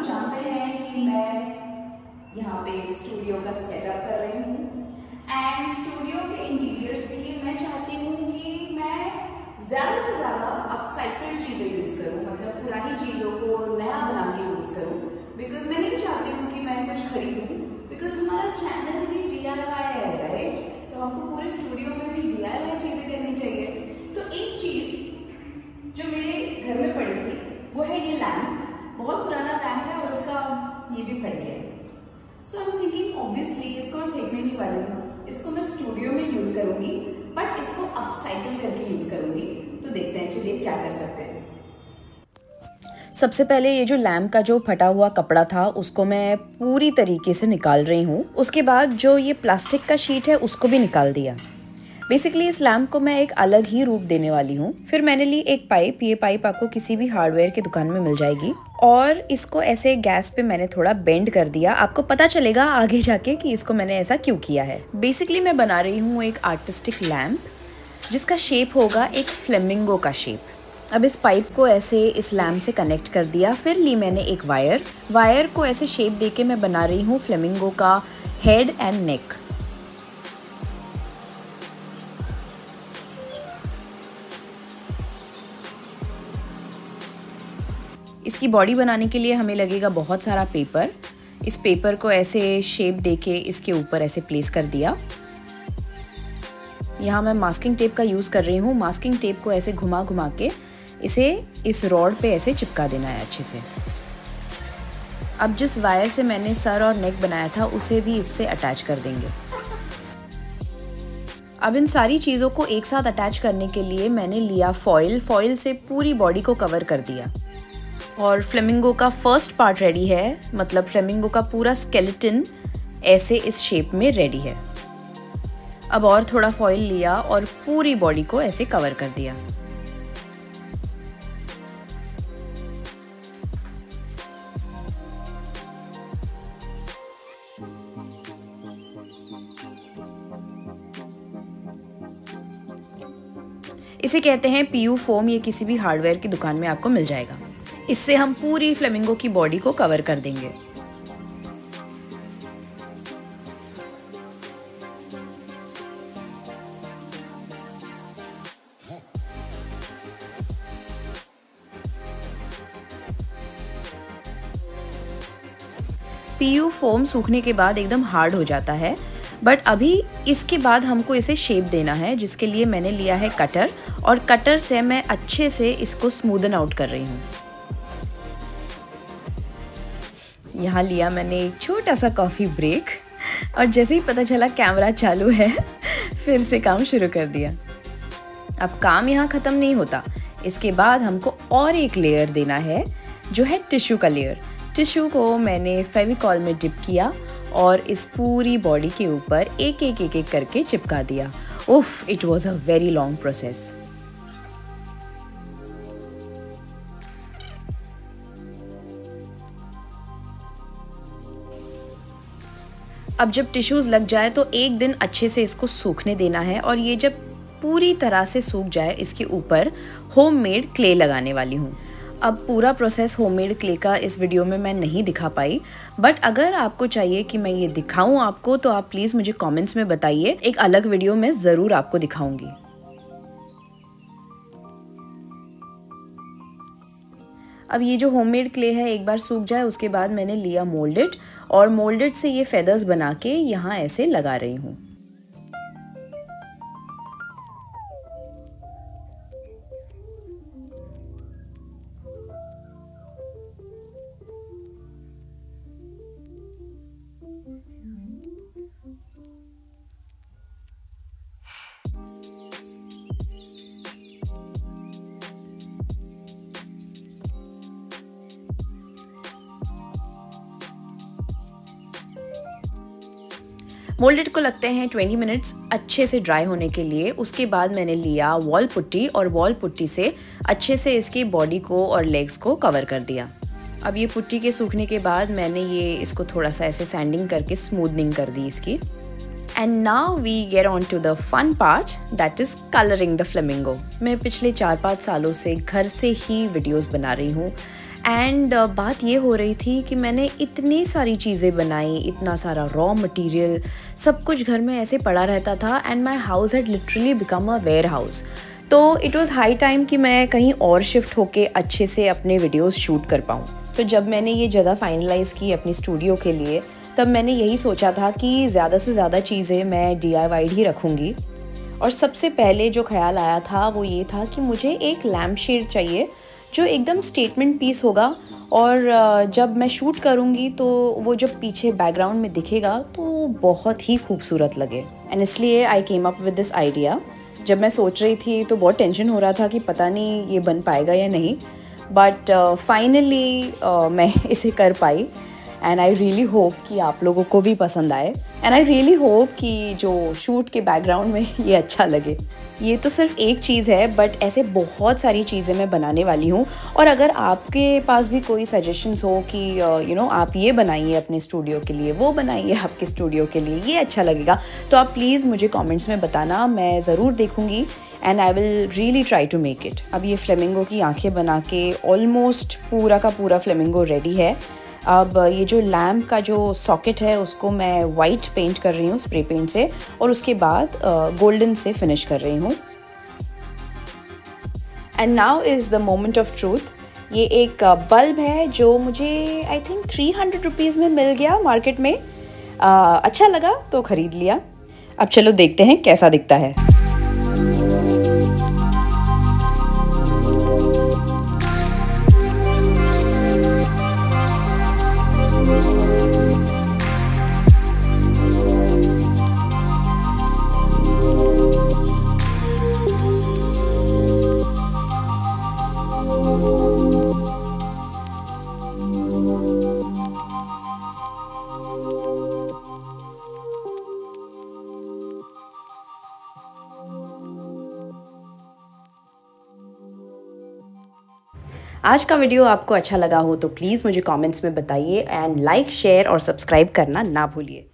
जानते हैं कि मैं यहाँ पे एक स्टूडियो का सेटअप कर रही हूँ एंड स्टूडियो के इंटीरियर्स के लिए मैं चाहती हूँ कि मैं ज़्यादा से ज़्यादा अपसाइक्लिंग चीज़ें यूज़ करूँ, मतलब पुरानी चीज़ों को नया बना के यूज़ करूँ। बिकॉज मैं नहीं चाहती हूँ कि मैं कुछ खरीदूँ, बिकॉज हमारा चैनल भी DIY है, राइट? तो हमको पूरे स्टूडियो में भी DIY चीज़ें करनी चाहिए। तो एक चीज़ जो मेरे घर में पड़ी थी वो है ये लैम्प। बहुत पुराना लैम्प है और उसका ये भी फट गया। सो आई एम थिंकिंग ऑब्वियसली इसको मैं फेंकने नहीं वाली हूँ, इसको मैं स्टूडियो में यूज़ करूँगी, बट इसको अपसाइकिल करके यूज़ करूँगी। तो देखते हैं चलिए क्या कर सकते हैं। सबसे पहले ये जो लैम्प का जो फटा हुआ कपड़ा था उसको मैं पूरी तरीके से निकाल रही हूँ। उसके बाद जो ये प्लास्टिक का शीट है उसको भी निकाल दिया। बेसिकली इस लैम्प को मैं एक अलग ही रूप देने वाली हूँ। फिर मैंने ली एक पाइप। ये पाइप आपको किसी भी हार्डवेयर की दुकान में मिल जाएगी और इसको ऐसे गैस पे मैंने थोड़ा बेंड कर दिया। आपको पता चलेगा आगे जाके कि इसको मैंने ऐसा क्यों किया है। बेसिकली मैं बना रही हूँ एक आर्टिस्टिक लैम्प जिसका शेप होगा एक फ्लेमिंगो का शेप। अब इस पाइप को ऐसे इस लैम्प से कनेक्ट कर दिया। फिर ली मैंने एक वायर को ऐसे शेप देके मैं बना रही हूँ फ्लेमिंगो का हेड एंड नेक। इसकी बॉडी बनाने के लिए हमें लगेगा बहुत सारा पेपर। इस पेपर को ऐसे शेप देके इसके ऊपर ऐसे प्लेस कर दिया। यहाँ मैं मास्किंग टेप का यूज़ कर रही हूँ। मास्किंग टेप को ऐसे घुमा घुमा के इसे इस रॉड पे ऐसे चिपका देना है अच्छे से। अब जिस वायर से मैंने सर और नेक बनाया था उसे भी इससे अटैच कर देंगे। अब इन सारी चीज़ों को एक साथ अटैच करने के लिए मैंने लिया फॉइल से पूरी बॉडी को कवर कर दिया। और फ्लेमिंगो का फर्स्ट पार्ट रेडी है, मतलब फ्लेमिंगो का पूरा स्केलेटन ऐसे इस शेप में रेडी है। अब और थोड़ा फॉइल लिया और पूरी बॉडी को ऐसे कवर कर दिया। इसे कहते हैं PU फोम। ये किसी भी हार्डवेयर की दुकान में आपको मिल जाएगा। इससे हम पूरी फ्लेमिंगो की बॉडी को कवर कर देंगे। PU फोम सूखने के बाद एकदम हार्ड हो जाता है, बट अभी इसके बाद हमको इसे शेप देना है, जिसके लिए मैंने लिया है कटर और कटर से मैं अच्छे से इसको स्मूदन आउट कर रही हूँ। यहाँ लिया मैंने एक छोटा सा कॉफ़ी ब्रेक और जैसे ही पता चला कैमरा चालू है फिर से काम शुरू कर दिया। अब काम यहाँ ख़त्म नहीं होता। इसके बाद हमको और एक लेयर देना है जो है टिश्यू का लेयर। टिश्यू को मैंने फेविकॉल में डिप किया और इस पूरी बॉडी के ऊपर एक एक करके चिपका दिया। उफ, it was a very long process. अब जब टिश्यूज़ लग जाए तो एक दिन अच्छे से इसको सूखने देना है और ये जब पूरी तरह से सूख जाए इसके ऊपर होममेड क्ले लगाने वाली हूँ। अब पूरा प्रोसेस होममेड क्ले का इस वीडियो में मैं नहीं दिखा पाई, बट अगर आपको चाहिए कि मैं ये दिखाऊं आपको तो आप प्लीज़ मुझे कमेंट्स में बताइए। एक अलग वीडियो में ज़रूर आपको दिखाऊंगी। अब ये जो होममेड क्ले है एक बार सूख जाए उसके बाद मैंने लिया मोल्डेड और मोल्डेड से ये फेदर्स बना के यहाँ ऐसे लगा रही हूँ। मोल्डेड को लगते हैं 20 मिनट्स अच्छे से ड्राई होने के लिए। उसके बाद मैंने लिया वॉल पुट्टी और वॉल पुट्टी से अच्छे से इसकी बॉडी को और लेग्स को कवर कर दिया। अब ये पुट्टी के सूखने के बाद मैंने ये इसको थोड़ा सा ऐसे सैंडिंग करके स्मूदनिंग कर दी इसकी। And now we get on to the fun part, that is colouring the flamingo. मैं पिछले 4-5 सालों से घर से ही वीडियोस बना रही हूँ एंड बात ये हो रही थी कि मैंने इतनी सारी चीज़ें बनाई, इतना सारा रॉ मटेरियल, सब कुछ घर में ऐसे पड़ा रहता था and my house had literally become a warehouse. तो इट वॉज़ हाई टाइम कि मैं कहीं और शिफ्ट होके अच्छे से अपने वीडियोज़ शूट कर पाऊँ। तो जब मैंने ये जगह फाइनलाइज़ की अपनी स्टूडियो के लिए, तब मैंने यही सोचा था कि ज़्यादा से ज़्यादा चीज़ें मैं DIY ही रखूँगी। और सबसे पहले जो ख्याल आया था वो ये था कि मुझे एक लैम्प शेड चाहिए जो एकदम स्टेटमेंट पीस होगा, और जब मैं शूट करूँगी तो वो जब पीछे बैकग्राउंड में दिखेगा तो बहुत ही खूबसूरत लगे। एंड इसलिए I came up with this idea. जब मैं सोच रही थी तो बहुत टेंशन हो रहा था कि पता नहीं ये बन पाएगा या नहीं, बट फाइनली मैं इसे कर पाई। एंड आई रियली होप कि आप लोगों को भी पसंद आए, एंड आई रियली होप कि जो शूट के बैकग्राउंड में ये अच्छा लगे। ये तो सिर्फ एक चीज़ है, बट ऐसे बहुत सारी चीज़ें मैं बनाने वाली हूँ। और अगर आपके पास भी कोई सजेशंस हो कि आप ये बनाइए अपने स्टूडियो के लिए, वो बनाइए आपके स्टूडियो के लिए, ये अच्छा लगेगा, तो आप प्लीज़ मुझे कमेंट्स में बताना, मैं ज़रूर देखूँगी and I will really try to make it. अब ये फ्लेमिंगो की आँखें बना के ऑलमोस्ट पूरा का पूरा फ्लेमिंगो रेडी है। अब ये जो लैम्प का जो सॉकेट है उसको मैं वाइट पेंट कर रही हूँ स्प्रे पेंट से, और उसके बाद गोल्डन से फिनिश कर रही हूँ। And now is the moment of truth. ये एक बल्ब है जो मुझे आई थिंक 300 रुपीज़ में मिल गया मार्केट में। अच्छा लगा तो ख़रीद लिया। अब चलो देखते हैं कैसा दिखता है। आज का वीडियो आपको अच्छा लगा हो तो प्लीज़ मुझे कमेंट्स में बताइए, एंड लाइक, शेयर और सब्सक्राइब करना ना भूलिए।